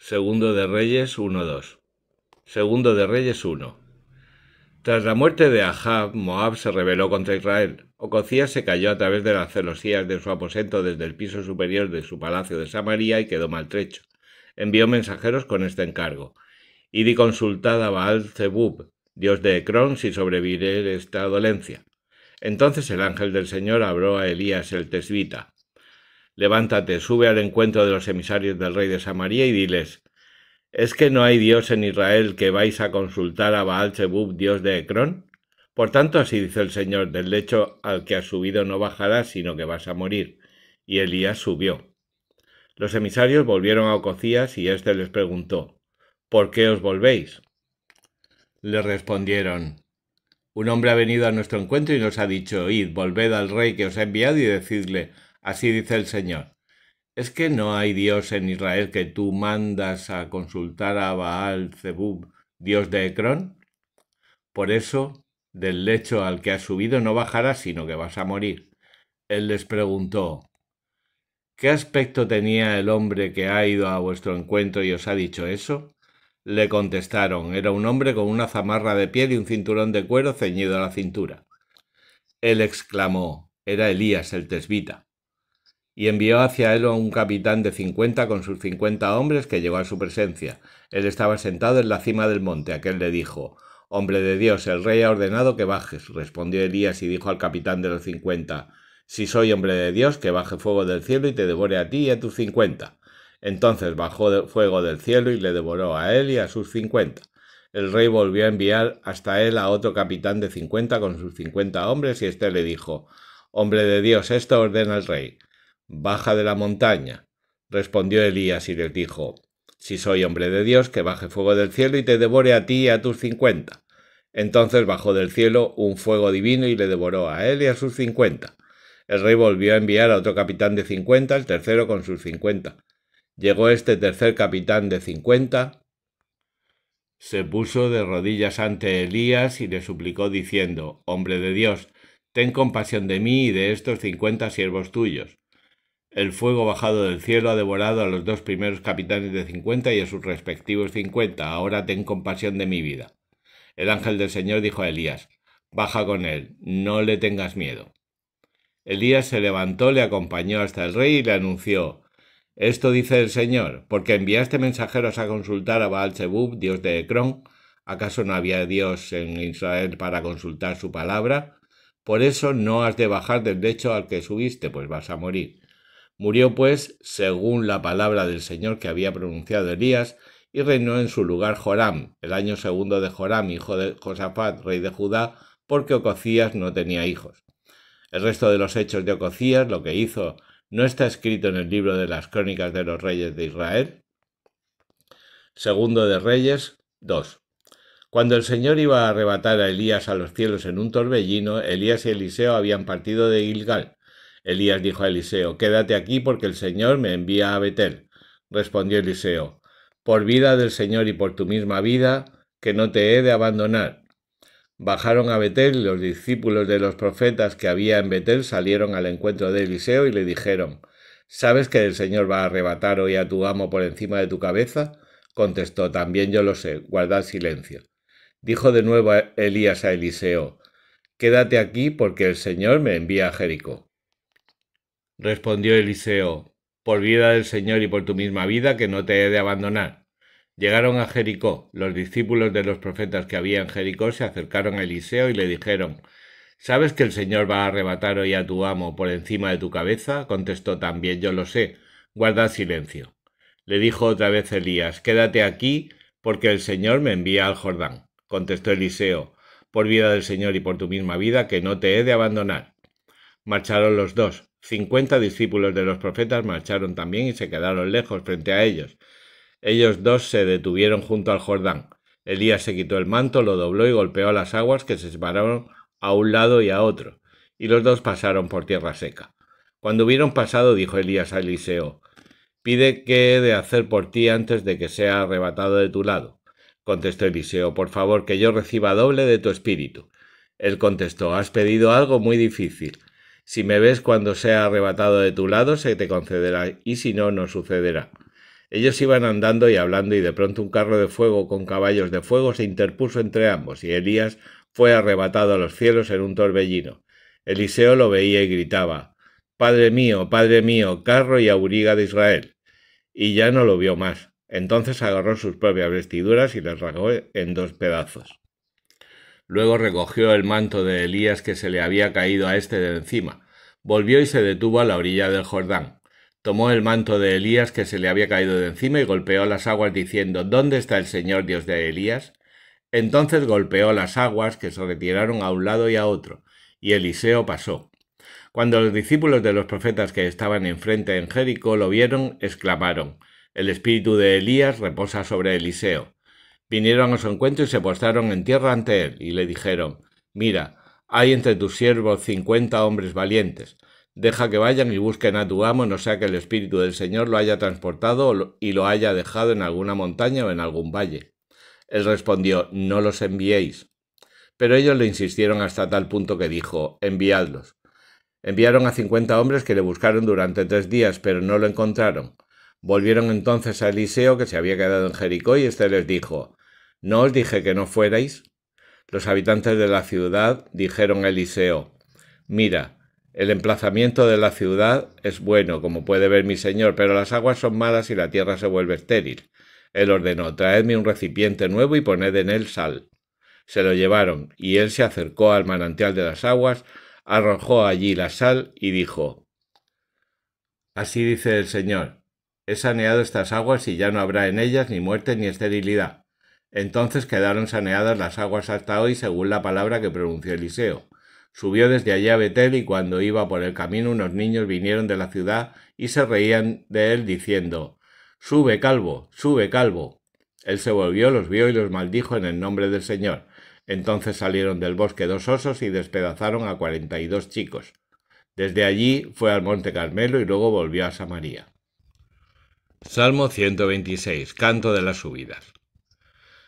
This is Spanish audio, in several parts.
Segundo de Reyes 1:2. Segundo de Reyes 1. Tras la muerte de Ahab, Moab se rebeló contra Israel. Ocosías se cayó a través de las celosías de su aposento desde el piso superior de su palacio de Samaria y quedó maltrecho. Envió mensajeros con este encargo: id y consultad a Baal-zebub, dios de Ecrón, si sobreviviré esta dolencia. Entonces el ángel del Señor habló a Elías el tesbita: levántate, sube al encuentro de los emisarios del rey de Samaria y diles: ¿es que no hay Dios en Israel que vais a consultar a Baal-zebub, dios de Ecrón? Por tanto, así dice el Señor: del lecho al que has subido no bajarás, sino que vas a morir. Y Elías subió. Los emisarios volvieron a Ocosías y éste les preguntó: ¿por qué os volvéis? Le respondieron: un hombre ha venido a nuestro encuentro y nos ha dicho: id, volved al rey que os ha enviado y decidle: así dice el Señor: ¿es que no hay Dios en Israel que tú mandas a consultar a Baal-zebub, dios de Ecrón? Por eso, del lecho al que has subido no bajarás, sino que vas a morir. Él les preguntó: ¿qué aspecto tenía el hombre que ha ido a vuestro encuentro y os ha dicho eso? Le contestaron: era un hombre con una zamarra de piel y un cinturón de cuero ceñido a la cintura. Él exclamó: era Elías el tesbita. Y envió hacia él a un capitán de 50 con sus 50 hombres, que llegó a su presencia. Él estaba sentado en la cima del monte. Aquel le dijo: hombre de Dios, el rey ha ordenado que bajes. Respondió Elías y dijo al capitán de los 50: si soy hombre de Dios, que baje fuego del cielo y te devore a ti y a tus 50. Entonces bajó fuego del cielo y le devoró a él y a sus 50. El rey volvió a enviar hasta él a otro capitán de 50 con sus 50 hombres, y éste le dijo: hombre de Dios, esto ordena el rey: baja de la montaña. Respondió Elías y les dijo: si soy hombre de Dios, que baje fuego del cielo y te devore a ti y a tus 50. Entonces bajó del cielo un fuego divino y le devoró a él y a sus 50. El rey volvió a enviar a otro capitán de 50, el tercero con sus 50. Llegó este tercer capitán de 50, se puso de rodillas ante Elías y le suplicó diciendo: hombre de Dios, ten compasión de mí y de estos 50 siervos tuyos. El fuego bajado del cielo ha devorado a los dos primeros capitanes de 50 y a sus respectivos 50. Ahora ten compasión de mi vida. El ángel del Señor dijo a Elías: baja con él, no le tengas miedo. Elías se levantó, le acompañó hasta el rey y le anunció: esto dice el Señor: porque enviaste mensajeros a consultar a Baal-zebub, dios de Ecrón. ¿Acaso no había Dios en Israel para consultar su palabra? Por eso no has de bajar del lecho al que subiste, pues vas a morir. Murió, pues, según la palabra del Señor que había pronunciado Elías, y reinó en su lugar Joram, el año segundo de Joram, hijo de Josafat, rey de Judá, porque Ocosías no tenía hijos. El resto de los hechos de Ocosías, lo que hizo, ¿no está escrito en el libro de las crónicas de los reyes de Israel? Segundo de Reyes 2. Cuando el Señor iba a arrebatar a Elías a los cielos en un torbellino, Elías y Eliseo habían partido de Gilgal. Elías dijo a Eliseo: quédate aquí, porque el Señor me envía a Betel. Respondió Eliseo: por vida del Señor y por tu misma vida, que no te he de abandonar. Bajaron a Betel y los discípulos de los profetas que había en Betel salieron al encuentro de Eliseo y le dijeron: ¿sabes que el Señor va a arrebatar hoy a tu amo por encima de tu cabeza? Contestó: también yo lo sé, guardad silencio. Dijo de nuevo Elías a Eliseo: quédate aquí, porque el Señor me envía a Jericó. Respondió Eliseo: por vida del Señor y por tu misma vida, que no te he de abandonar. Llegaron a Jericó. Los discípulos de los profetas que había en Jericó se acercaron a Eliseo y le dijeron: ¿sabes que el Señor va a arrebatar hoy a tu amo por encima de tu cabeza? Contestó: también yo lo sé, guardad silencio. Le dijo otra vez Elías: quédate aquí, porque el Señor me envía al Jordán. Contestó Eliseo: por vida del Señor y por tu misma vida, que no te he de abandonar. Marcharon los dos. 50 discípulos de los profetas marcharon también y se quedaron lejos frente a ellos. Ellos dos se detuvieron junto al Jordán. Elías se quitó el manto, lo dobló y golpeó las aguas, que se separaron a un lado y a otro, y los dos pasaron por tierra seca. Cuando hubieron pasado, dijo Elías a Eliseo: pide qué he de hacer por ti antes de que sea arrebatado de tu lado. Contestó Eliseo: por favor, que yo reciba doble de tu espíritu. Él contestó: has pedido algo muy difícil. Si me ves cuando sea arrebatado de tu lado, se te concederá, y si no, no sucederá. Ellos iban andando y hablando, y de pronto un carro de fuego con caballos de fuego se interpuso entre ambos, y Elías fue arrebatado a los cielos en un torbellino. Eliseo lo veía y gritaba: Padre mío, carro y auriga de Israel. Y ya no lo vio más. Entonces agarró sus propias vestiduras y las rasgó en 2 pedazos. Luego recogió el manto de Elías que se le había caído a éste de encima. Volvió y se detuvo a la orilla del Jordán. Tomó el manto de Elías que se le había caído de encima y golpeó las aguas diciendo: ¿Dónde está el Señor Dios de Elías? Entonces golpeó las aguas, que se retiraron a un lado y a otro, y Eliseo pasó. Cuando los discípulos de los profetas que estaban enfrente en Jericó lo vieron, exclamaron: El espíritu de Elías reposa sobre Eliseo. Vinieron a su encuentro y se postraron en tierra ante él, y le dijeron: Mira, hay entre tus siervos 50 hombres valientes. Deja que vayan y busquen a tu amo, no sea que el espíritu del Señor lo haya transportado y lo haya dejado en alguna montaña o en algún valle. Él respondió: No los enviéis. Pero ellos le insistieron hasta tal punto que dijo: Enviadlos. Enviaron a 50 hombres que le buscaron durante 3 días, pero no lo encontraron. Volvieron entonces a Eliseo, que se había quedado en Jericó, y éste les dijo: ¿No os dije que no fuerais? Los habitantes de la ciudad dijeron a Eliseo: Mira, el emplazamiento de la ciudad es bueno, como puede ver mi señor, pero las aguas son malas y la tierra se vuelve estéril. Él ordenó: Traedme un recipiente nuevo y poned en él sal. Se lo llevaron, y él se acercó al manantial de las aguas, arrojó allí la sal y dijo: Así dice el Señor: He saneado estas aguas y ya no habrá en ellas ni muerte ni esterilidad. Entonces quedaron saneadas las aguas hasta hoy, según la palabra que pronunció Eliseo. Subió desde allí a Betel, y cuando iba por el camino unos niños vinieron de la ciudad y se reían de él diciendo: Sube, calvo, sube, calvo. Él se volvió, los vio y los maldijo en el nombre del Señor. Entonces salieron del bosque 2 osos y despedazaron a 42 chicos. Desde allí fue al monte Carmelo y luego volvió a Samaria. Salmo 126. Canto de las subidas.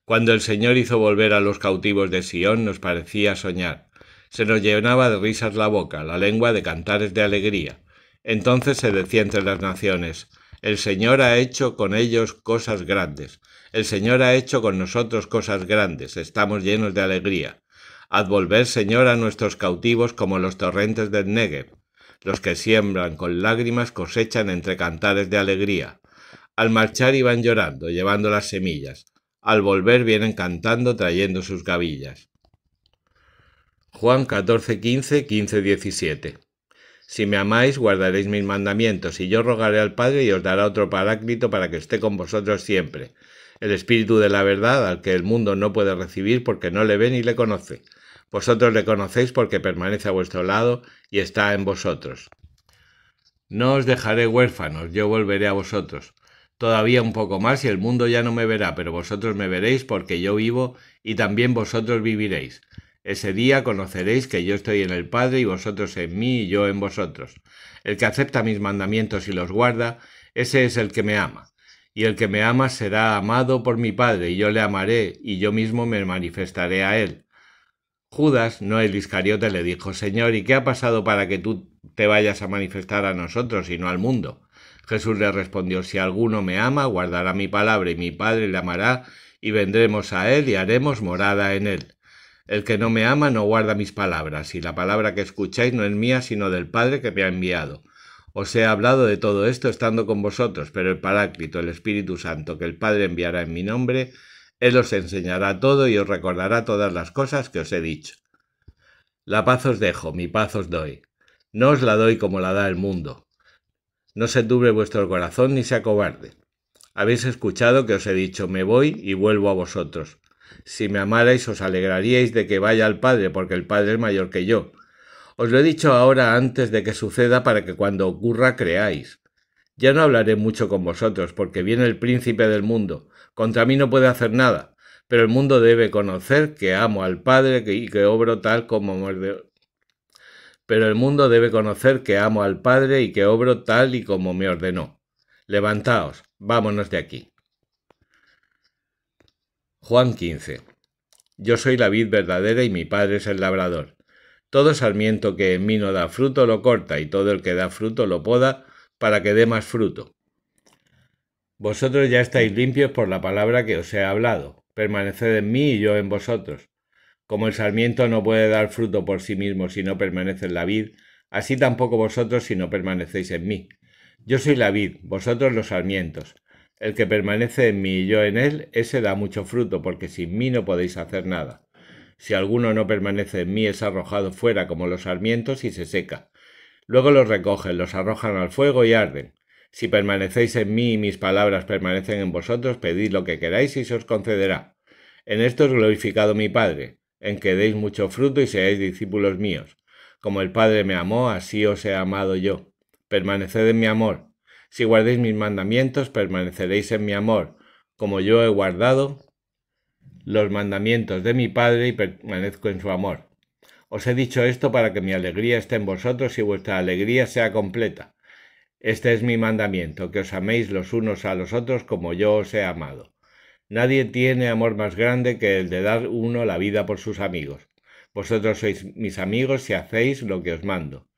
Cuando el Señor hizo volver a los cautivos de Sión, nos parecía soñar. Se nos llenaba de risas la boca, la lengua de cantares de alegría. Entonces se decía entre las naciones: El Señor ha hecho con ellos cosas grandes. El Señor ha hecho con nosotros cosas grandes. Estamos llenos de alegría. Haz volver, Señor, a nuestros cautivos como los torrentes del Negev. Los que siembran con lágrimas cosechan entre cantares de alegría. Al marchar iban llorando, llevando las semillas. Al volver vienen cantando, trayendo sus gavillas. Juan 14, 15, 17. Si me amáis, guardaréis mis mandamientos, y yo rogaré al Padre y os dará otro Paráclito para que esté con vosotros siempre, el Espíritu de la verdad, al que el mundo no puede recibir porque no le ve ni le conoce. Vosotros le conocéis porque permanece a vuestro lado y está en vosotros. No os dejaré huérfanos, yo volveré a vosotros. Todavía un poco más y el mundo ya no me verá, pero vosotros me veréis porque yo vivo y también vosotros viviréis. Ese día conoceréis que yo estoy en el Padre y vosotros en mí y yo en vosotros. El que acepta mis mandamientos y los guarda, ese es el que me ama. Y el que me ama será amado por mi Padre, y yo le amaré, y yo mismo me manifestaré a él. Judas, no el Iscariote, le dijo: Señor, ¿y qué ha pasado para que tú te vayas a manifestar a nosotros y no al mundo? Jesús le respondió: Si alguno me ama, guardará mi palabra, y mi Padre le amará, y vendremos a él y haremos morada en él. El que no me ama no guarda mis palabras, y la palabra que escucháis no es mía, sino del Padre que me ha enviado. Os he hablado de todo esto estando con vosotros, pero el Paráclito, el Espíritu Santo, que el Padre enviará en mi nombre, Él os enseñará todo y os recordará todas las cosas que os he dicho. La paz os dejo, mi paz os doy. No os la doy como la da el mundo. No se turbe vuestro corazón ni se acobarde. Habéis escuchado que os he dicho: me voy y vuelvo a vosotros. Si me amarais, os alegraríais de que vaya al Padre, porque el Padre es mayor que yo. Os lo he dicho ahora antes de que suceda, para que cuando ocurra creáis. Ya no hablaré mucho con vosotros, porque viene el príncipe del mundo. Contra mí no puede hacer nada, pero el mundo debe conocer que amo al Padre y que obro tal como me ordenó. Pero el mundo debe conocer que amo al Padre y que obro tal y como me ordenó. Levantaos, vámonos de aquí. Juan 15. Yo soy la vid verdadera y mi Padre es el labrador. Todo sarmiento que en mí no da fruto lo corta, y todo el que da fruto lo poda para que dé más fruto. Vosotros ya estáis limpios por la palabra que os he hablado. Permaneced en mí y yo en vosotros. Como el sarmiento no puede dar fruto por sí mismo si no permanece en la vid, así tampoco vosotros si no permanecéis en mí. Yo soy la vid, vosotros los sarmientos. El que permanece en mí y yo en él, ese da mucho fruto, porque sin mí no podéis hacer nada. Si alguno no permanece en mí, es arrojado fuera como los sarmientos y se seca. Luego los recogen, los arrojan al fuego y arden. Si permanecéis en mí y mis palabras permanecen en vosotros, pedid lo que queráis y se os concederá. En esto es glorificado mi Padre, en que deis mucho fruto y seáis discípulos míos. Como el Padre me amó, así os he amado yo. Permaneced en mi amor. Si guardéis mis mandamientos, permaneceréis en mi amor, como yo he guardado los mandamientos de mi Padre y permanezco en su amor. Os he dicho esto para que mi alegría esté en vosotros y vuestra alegría sea completa. Este es mi mandamiento, que os améis los unos a los otros como yo os he amado. Nadie tiene amor más grande que el de dar uno la vida por sus amigos. Vosotros sois mis amigos si hacéis lo que os mando.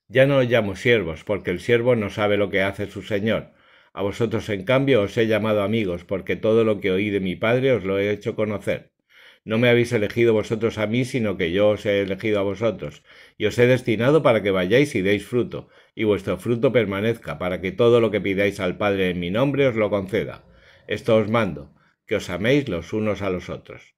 Ya no os llamo siervos, porque el siervo no sabe lo que hace su señor. A vosotros, en cambio, os he llamado amigos, porque todo lo que oí de mi Padre os lo he hecho conocer. No me habéis elegido vosotros a mí, sino que yo os he elegido a vosotros, y os he destinado para que vayáis y deis fruto, y vuestro fruto permanezca, para que todo lo que pidáis al Padre en mi nombre os lo conceda. Esto os mando, que os améis los unos a los otros.